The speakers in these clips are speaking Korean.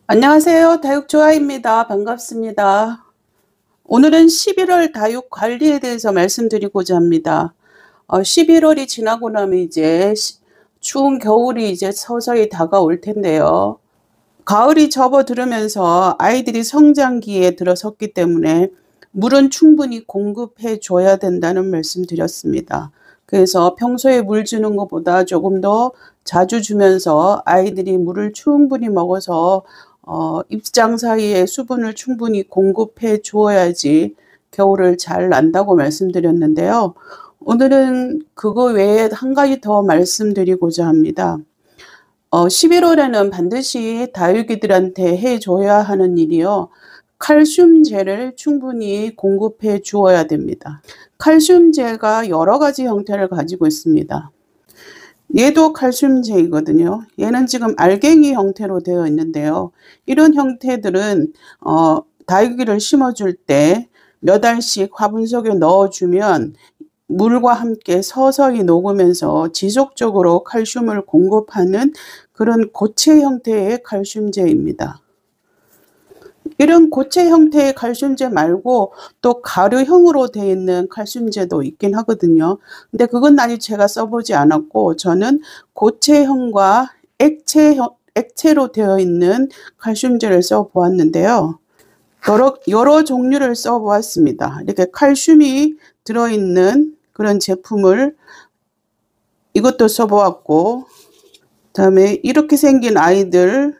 안녕하세요. 다육조아입니다. 반갑습니다. 오늘은 11월 다육 관리에 대해서 말씀드리고자 합니다. 11월이 지나고 나면 이제 추운 겨울이 이제 서서히 다가올 텐데요. 가을이 접어들으면서 아이들이 성장기에 들어섰기 때문에 물은 충분히 공급해 줘야 된다는 말씀 드렸습니다. 그래서 평소에 물 주는 것보다 조금 더 자주 주면서 아이들이 물을 충분히 먹어서 입장 사이에 수분을 충분히 공급해 주어야지 겨울을 잘 난다고 말씀드렸는데요. 오늘은 그거 외에 한 가지 더 말씀드리고자 합니다. 11월에는 반드시 다육이들한테 해줘야 하는 일이요. 칼슘제를 충분히 공급해 주어야 됩니다. 칼슘제가 여러 가지 형태를 가지고 있습니다. 얘도 칼슘제이거든요. 얘는 지금 알갱이 형태로 되어 있는데요. 이런 형태들은 다육이를 심어줄 때 몇 알씩 화분 속에 넣어주면 물과 함께 서서히 녹으면서 지속적으로 칼슘을 공급하는 그런 고체 형태의 칼슘제입니다. 이런 고체 형태의 칼슘제 말고 또 가루형으로 되어 있는 칼슘제도 있긴 하거든요. 근데 그건 아직 제가 써보지 않았고 저는 고체형과 액체로 되어 있는 칼슘제를 써보았는데요. 여러 종류를 써보았습니다. 이렇게 칼슘이 들어있는 그런 제품을 이것도 써보았고, 그다음에 이렇게 생긴 아이들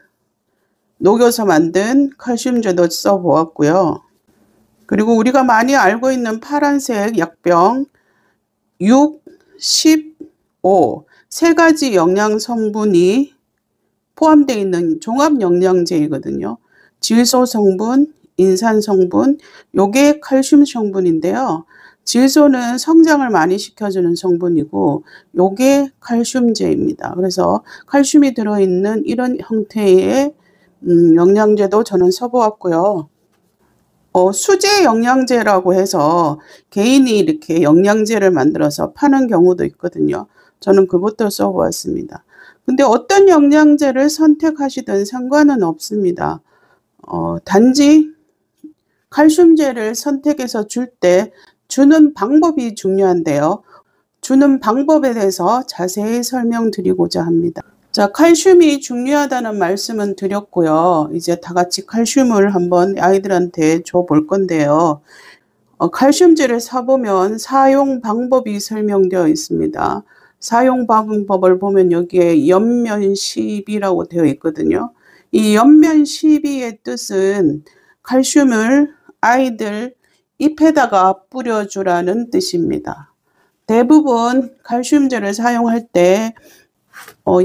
녹여서 만든 칼슘제도 써보았고요. 그리고 우리가 많이 알고 있는 파란색 약병 6, 15 세 가지 영양 성분이 포함되어 있는 종합 영양제이거든요. 질소 성분, 인산 성분, 요게 칼슘 성분인데요. 질소는 성장을 많이 시켜주는 성분이고 요게 칼슘제입니다. 그래서 칼슘이 들어있는 이런 형태의 영양제도 저는 써보았고요. 수제 영양제라고 해서 개인이 이렇게 영양제를 만들어서 파는 경우도 있거든요. 저는 그것도 써보았습니다. 근데 어떤 영양제를 선택하시든 상관은 없습니다. 단지 칼슘제를 선택해서 줄 때 주는 방법이 중요한데요. 주는 방법에 대해서 자세히 설명드리고자 합니다. 자, 칼슘이 중요하다는 말씀은 드렸고요. 이제 다 같이 칼슘을 한번 아이들한테 줘 볼 건데요. 칼슘제를 사보면 사용 방법이 설명되어 있습니다. 사용 방법을 보면 여기에 옆면12라고 되어 있거든요. 이 옆면12의 뜻은 칼슘을 아이들 잎에다가 뿌려주라는 뜻입니다. 대부분 칼슘제를 사용할 때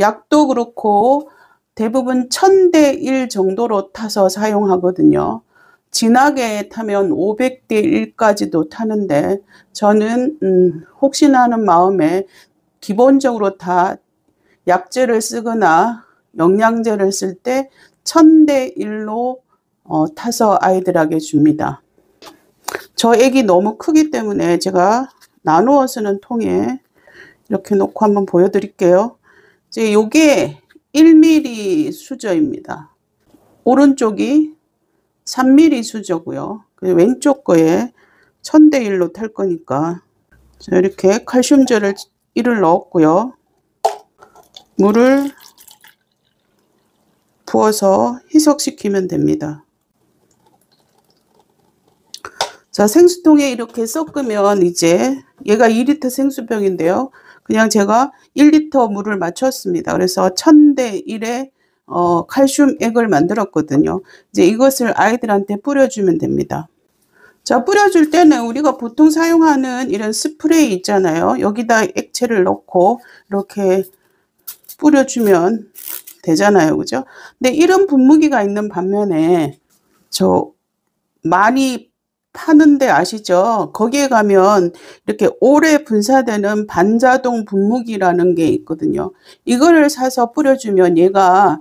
약도 그렇고 대부분 1000대 1 정도로 타서 사용하거든요. 진하게 타면 500대 1까지도 타는데 저는 혹시나 하는 마음에 기본적으로 다 약제를 쓰거나 영양제를 쓸 때 1000대 1로 타서 아이들에게 줍니다. 저 액이 너무 크기 때문에 제가 나누어 쓰는 통에 이렇게 놓고 한번 보여드릴게요. 이제 요게 1mm 수저입니다. 오른쪽이 3mm 수저고요. 왼쪽 거에 1000대 1로 탈 거니까 자, 이렇게 칼슘제를 1을 넣었고요. 물을 부어서 희석시키면 됩니다. 자, 생수통에 이렇게 섞으면 이제 얘가 2리터 생수병인데요. 그냥 제가 1리터 물을 맞췄습니다. 그래서 1000대 1의 칼슘 액을 만들었거든요. 이제 이것을 아이들한테 뿌려주면 됩니다. 자, 뿌려줄 때는 우리가 보통 사용하는 이런 스프레이 있잖아요. 여기다 액체를 넣고 이렇게 뿌려주면 되잖아요. 그죠? 근데 이런 분무기가 있는 반면에 저 많이 파는데 아시죠? 거기에 가면 이렇게 오래 분사되는 반자동 분무기라는 게 있거든요. 이거를 사서 뿌려주면 얘가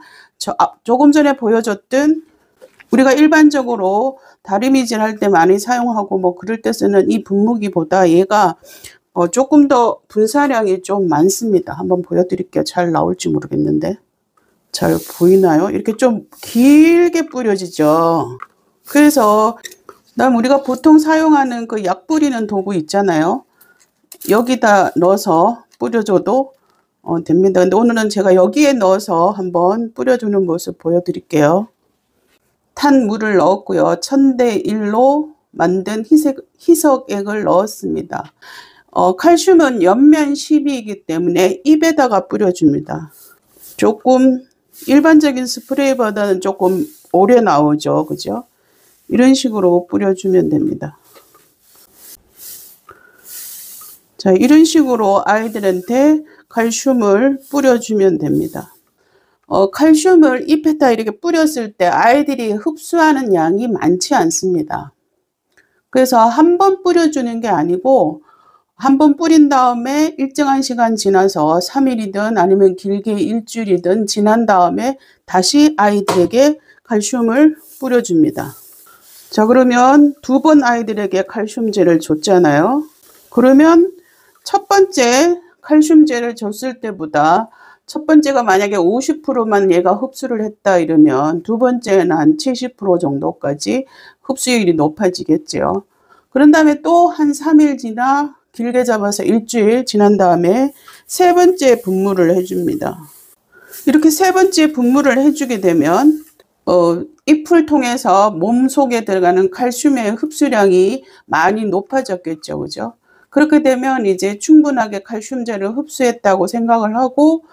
조금 전에 보여줬던 우리가 일반적으로 다리미질 할 때 많이 사용하고 뭐 그럴 때 쓰는 이 분무기보다 얘가 조금 더 분사량이 좀 많습니다. 한번 보여드릴게요. 잘 나올지 모르겠는데. 잘 보이나요? 이렇게 좀 길게 뿌려지죠. 그래서 그다음 우리가 보통 사용하는 그 약 뿌리는 도구 있잖아요. 여기다 넣어서 뿌려줘도 됩니다. 근데 오늘은 제가 여기에 넣어서 한번 뿌려주는 모습 보여드릴게요. 탄 물을 넣었고요. 1000대1로 만든 희석액을 넣었습니다. 칼슘은 옆면 10이기 때문에 입에다가 뿌려줍니다. 조금 일반적인 스프레이보다는 조금 오래 나오죠. 그죠? 이런 식으로 뿌려주면 됩니다. 자, 이런 식으로 아이들한테 칼슘을 뿌려주면 됩니다. 칼슘을 잎에다 이렇게 뿌렸을 때 아이들이 흡수하는 양이 많지 않습니다. 그래서 한 번 뿌려주는 게 아니고 한 번 뿌린 다음에 일정한 시간 지나서 3일이든 아니면 길게 일주일이든 지난 다음에 다시 아이들에게 칼슘을 뿌려줍니다. 자, 그러면 2번 아이들에게 칼슘제를 줬잖아요. 그러면 첫 번째 칼슘제를 줬을 때보다 첫 번째가 만약에 50%만 얘가 흡수를 했다 이러면 두 번째는 한 70% 정도까지 흡수율이 높아지겠죠. 그런 다음에 또 한 3일 지나 길게 잡아서 일주일 지난 다음에 세 번째 분무를 해줍니다. 이렇게 세 번째 분무를 해주게 되면 잎을 통해서 몸 속에 들어가는 칼슘의 흡수량이 많이 높아졌겠죠. 그죠? 그렇게 되면 이제 충분하게 칼슘제를 흡수했다고 생각을 하고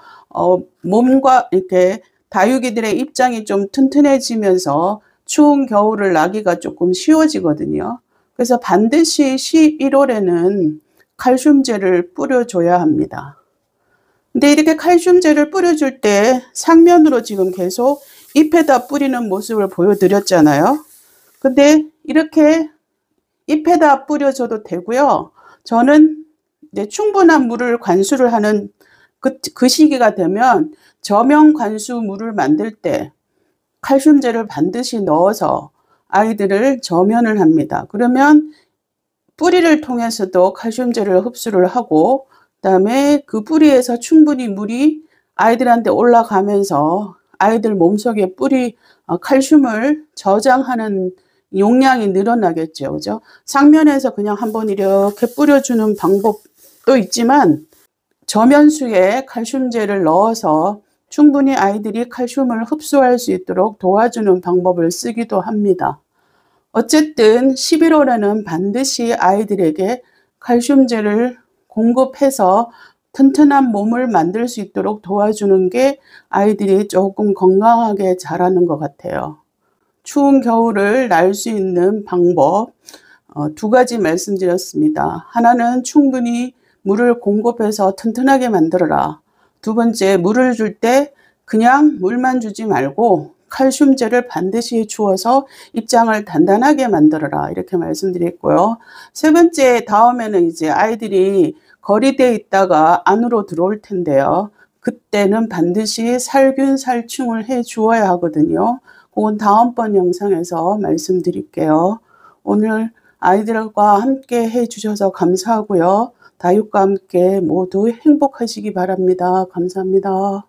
몸과 이렇게 다육이들의 입장이 좀 튼튼해지면서 추운 겨울을 나기가 조금 쉬워지거든요. 그래서 반드시 11월에는 칼슘제를 뿌려줘야 합니다. 근데 이렇게 칼슘제를 뿌려줄 때 상면으로 지금 계속 잎에다 뿌리는 모습을 보여드렸잖아요. 근데 이렇게 잎에다 뿌려줘도 되고요. 저는 이제 충분한 물을 관수를 하는 그 시기가 되면 저면 관수 물을 만들 때 칼슘제를 반드시 넣어서 아이들을 저면을 합니다. 그러면 뿌리를 통해서도 칼슘제를 흡수를 하고 그다음에 그 뿌리에서 충분히 물이 아이들한테 올라가면서 아이들 몸속에 칼슘을 저장하는 용량이 늘어나겠죠. 그죠? 상면에서 그냥 한번 이렇게 뿌려주는 방법도 있지만 저면수에 칼슘제를 넣어서 충분히 아이들이 칼슘을 흡수할 수 있도록 도와주는 방법을 쓰기도 합니다. 어쨌든 11월에는 반드시 아이들에게 칼슘제를 공급해서 튼튼한 몸을 만들 수 있도록 도와주는 게 아이들이 조금 건강하게 자라는 것 같아요. 추운 겨울을 날 수 있는 방법 2가지 말씀드렸습니다. 하나는 충분히 물을 공급해서 튼튼하게 만들어라. 두 번째, 물을 줄 때 그냥 물만 주지 말고 칼슘제를 반드시 주어서 입장을 단단하게 만들어라. 이렇게 말씀드렸고요. 세 번째, 다음에는 이제 아이들이 거리되어 있다가 안으로 들어올 텐데요. 그때는 반드시 살균, 살충을 해 주어야 하거든요. 그건 다음번 영상에서 말씀드릴게요. 오늘 아이들과 함께 해주셔서 감사하고요. 다육과 함께 모두 행복하시기 바랍니다. 감사합니다.